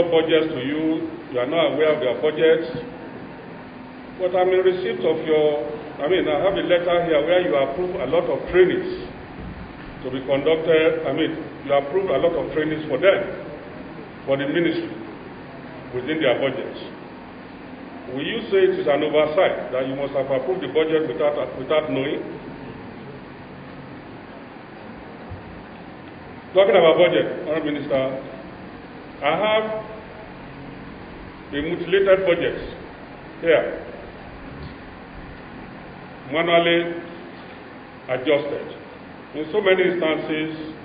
Budgets to you, you are not aware of their budgets. But I'm in receipt of I have a letter here where you approve a lot of trainings to be conducted. You approve a lot of trainings for them, for the ministry, within their budgets. Will you say it is an oversight that you must have approved the budget without knowing? Talking about budget, Honourable Minister, I have a mutilated budget here, manually adjusted. In so many instances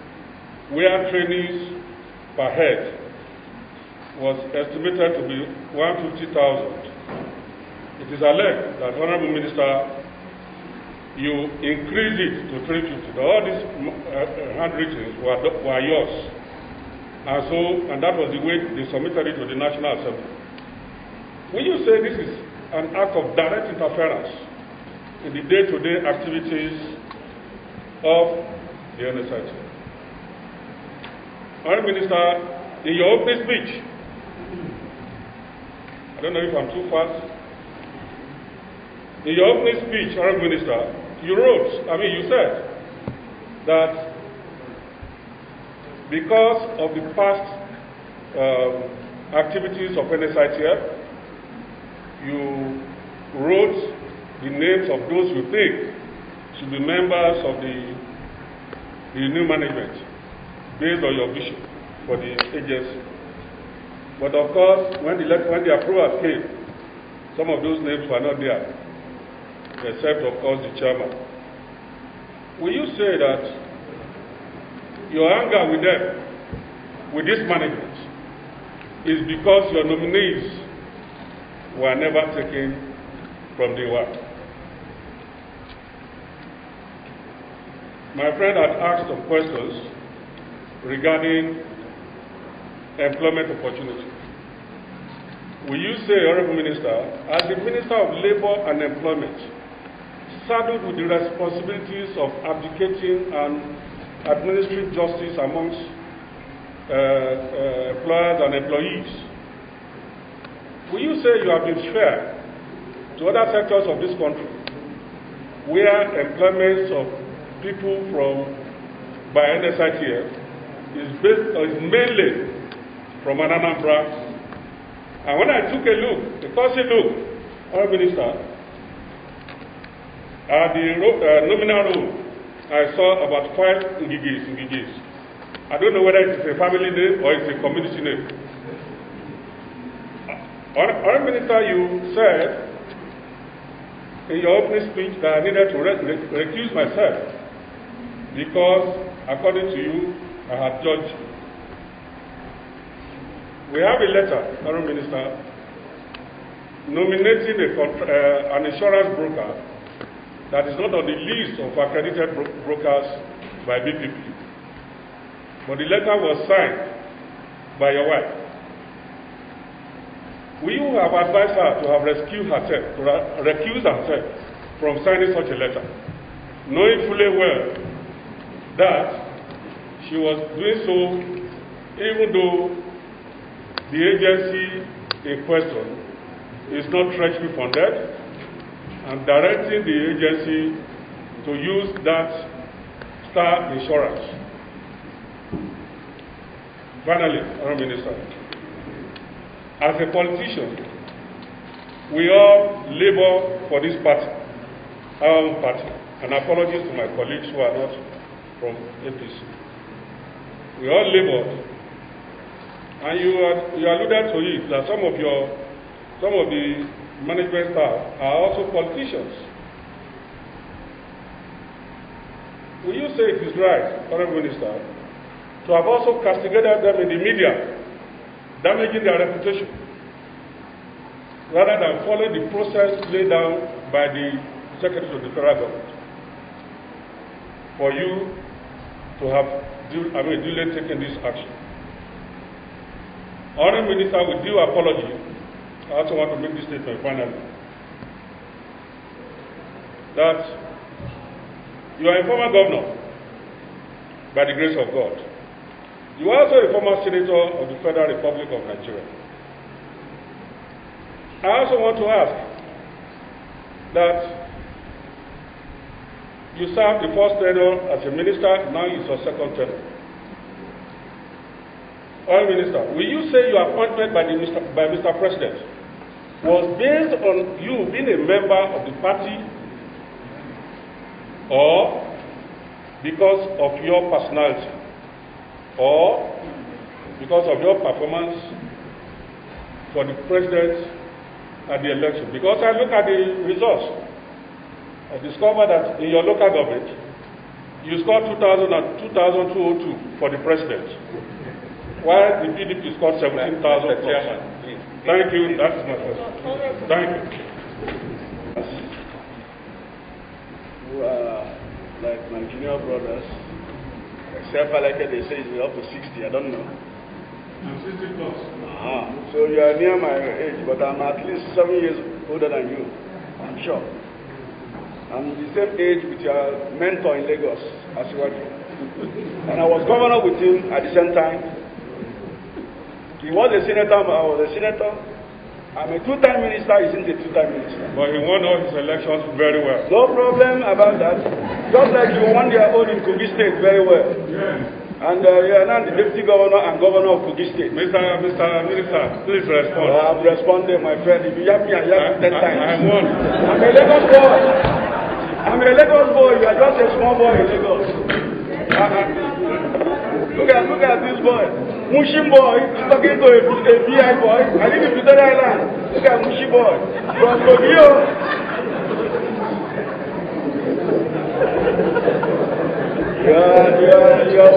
where trainees per head was estimated to be 150,000, it is alleged that, Honourable Minister, you increase it to 350. All these handwritings were yours. And that was the way they submitted it to the National Assembly. When you say this is an act of direct interference in the day-to-day activities of the NSIT, Honourable Minister, in your opening speech, I don't know if I'm too fast. In your opening speech, Honourable Minister, you said that because of the past activities of NSITF, you wrote the names of those you think should be members of the new management based on your vision for the agency. But of course, when the approvals came, some of those names were not there, except of course the chairman. Will you say that your anger with them, with this management, is because your nominees were never taken from day one? My friend had asked some questions regarding employment opportunity. Will you say, Honourable Minister, as the Minister of Labour and Employment, saddled with the responsibilities of abdicating and administering justice amongst employers and employees, will you say you have been fair to other sectors of this country where employment of people by NSITF is mainly from Anambra? And when I took a look, a cursory look, Honourable Minister, at the nominal roll, I saw about 5 Ngigis. I don't know whether it is a family name or it's a community name. Honourable Minister, you said in your opening speech that I needed to recuse myself because, according to you, I had judged you. We have a letter, Honourable Minister, nominating an insurance broker that is not on the list of accredited brokers by BPP. But the letter was signed by your wife. Will you have advised her to have recused herself from signing such a letter, knowing fully well that she was doing so even though the agency in question is not treasury funded, and directing the agency to use that Star Insurance? Finally, Honourable Minister, as a politician, we all labor for this party, our own party, and apologies to my colleagues who are not from APC. We all labor, and you alluded to it that some of the management staff are also politicians. Will you say it is right, Honourable Minister, to have also castigated them in the media, damaging their reputation, rather than following the process laid down by the Secretary of the Federal Government, for you to have duly taken this action? Honourable Minister, with due apology, I also want to make this statement finally, that you are a former governor by the grace of God. You are also a former senator of the Federal Republic of Nigeria. I also want to ask that you served the first tenure as a minister, now it's your second tenure. Oil Minister, will you say your appointment by Mr. President was based on you being a member of the party or because of your personality or because of your performance for the president at the election? Because I look at the results, I discovered that in your local government, you scored 2,202 for the president, while the PDP scored 17,000 plus. Thank you. That's my question. Thank you. Who are like my junior brothers, except like they say it's up to 60. I don't know. I'm 60 plus. So you are near my age, but I'm at least 7 years older than you. I'm sure. I'm the same age with your mentor in Lagos, Asiwaju. And I was governor with him at the same time. He was a senator, I was a senator. I'm a two-time minister, he isn't a two-time minister. But he won all his elections very well. No problem about that. Just like you won your own in Kogi State very well. Yes. And you are now the deputy governor and governor of Kogi State. Mr. Minister, please respond. I'm responding, my friend. If you yap me, I yap you 10 times. I won. I'm a Lagos boy. I'm a Lagos boy. You are just a small boy in Lagos. Look at this boy. Mushi boy. He's talking to a BI boy. I live in Victoria Island. Look at Mushi boy. From Kogio. Yeah,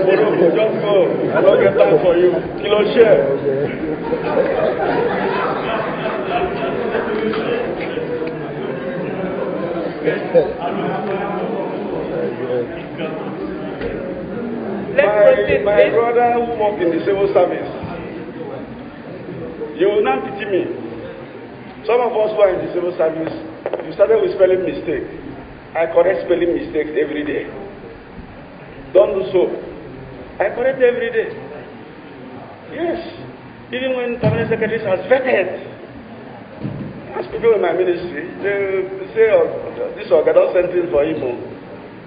Boroko, just go. I don't get time for you. Kilo share. My brother who worked in the civil service, you will not pity me. Some of us who are in the civil service, you started with spelling mistake. I correct spelling mistakes every day. Don't do so. I correct every day. Yes. Even when permanent secretaries are vetted. Ask people in my ministry, they say, oh, this organ don't send things for him.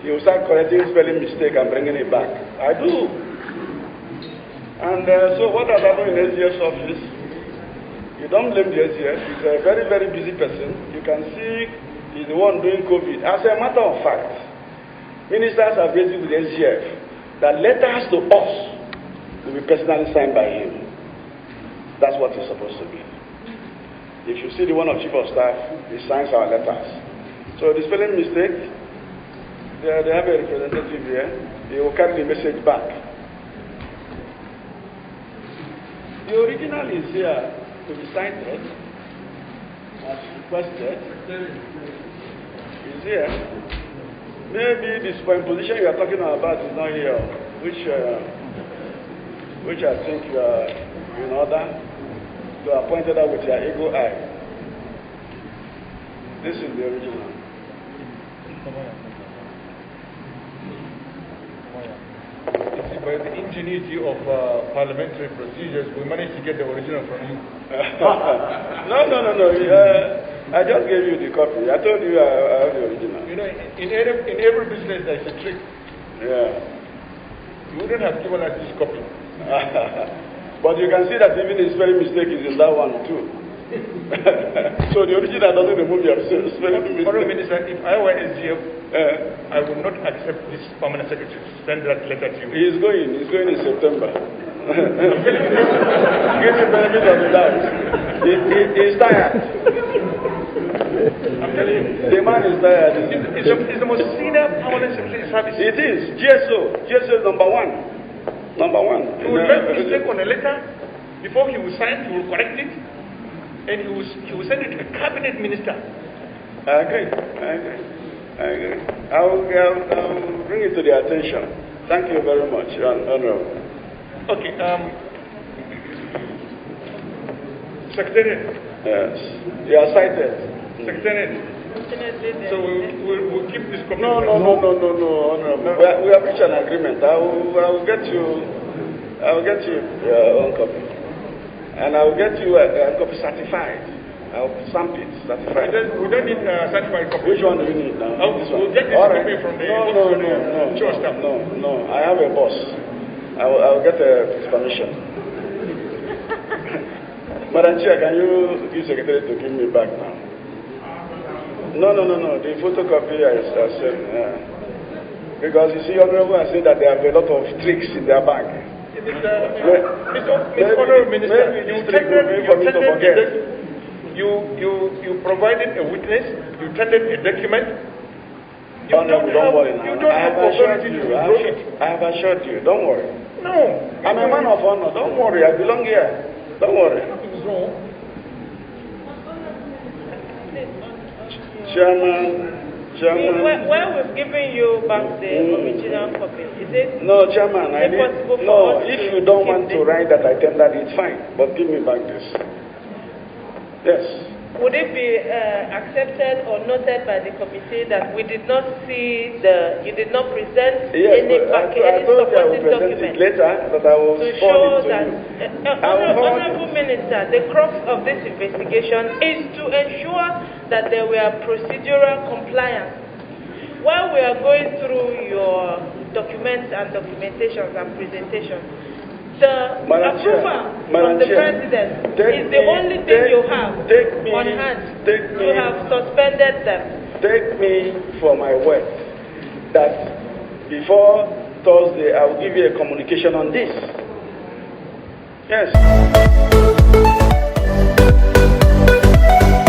He will start correcting spelling mistake and bringing it back. I do. And so what has happened in SGF's office? You don't blame the SGF. He's a very, very busy person. You can see he's the one doing COVID. As a matter of fact, ministers have raised it with the SGF that letters to us will be personally signed by him. That's what it's supposed to be. If you see the one of Chief of Staff, he signs our letters. So the spelling mistake, they have a representative here. He will carry the message back. The original is here to be signed as requested. It's here. Maybe this point position you are talking about is not here, which I think you are in order to appoint that with your ego eye. This is the original. By the ingenuity of parliamentary procedures, we managed to get the original from you. No. I just gave you the copy. I told you I have the original. You know, in every business there's a trick. Yeah. You wouldn't have given us this copy. But you can see that even the spelling mistake is in that one too. So the original doesn't remove your spelling mistake. Foreign Minister, if I were SGF, I would not accept this permanent secretary to send that letter to you. He's going in September. Give the benefit of the doubt. He's tired. I'm telling you. The man is tired. It's the most senior permanent secretary service. It is. GSO is number one. Number one. He will make mistake on a letter. Before he will sign, he will correct it. And he will send it to the cabinet minister. I agree. I'll bring it to their attention. Thank you very much, Honorable. Okay. Secretariat. Yes. You are cited. Secretariat. So we'll keep this copy. No, Honorable. We have reached an agreement. I will get you your own copy. And I will get you a copy certified. I will stamp it certified. We don't need a certified copy. Which one do you need now? We'll get this copy from the No. I have a boss. I will get his permission. Madam Chair, can you give Secretary to give me back now? No. The photocopy I said. Because you see, Honorable has said that they have a lot of tricks in their bank. Honorable Minister, you provided a witness, you tendered a document. Honorable, don't worry now. You don't have authority to withdraw it. I have assured you, don't worry. No. I'm a man of honor, don't worry, I belong here. Don't worry. Nothing's wrong. Chairman. Where we've given you back the original copy, is it? No, Chairman, if you don't want to write that I tendered, it's fine. But give me back this. Yes. Would it be accepted or noted by the committee that we did not see you did not present any supporting document later, that I will to show that, Honorable Minister, the crux of this investigation is to ensure that there were procedural compliance. While we are going through your documents and documentations and presentations, the approval from the President is the only thing you have on hand. You have suspended them. Take me for my word that before Thursday I will give you a communication on this. Yes.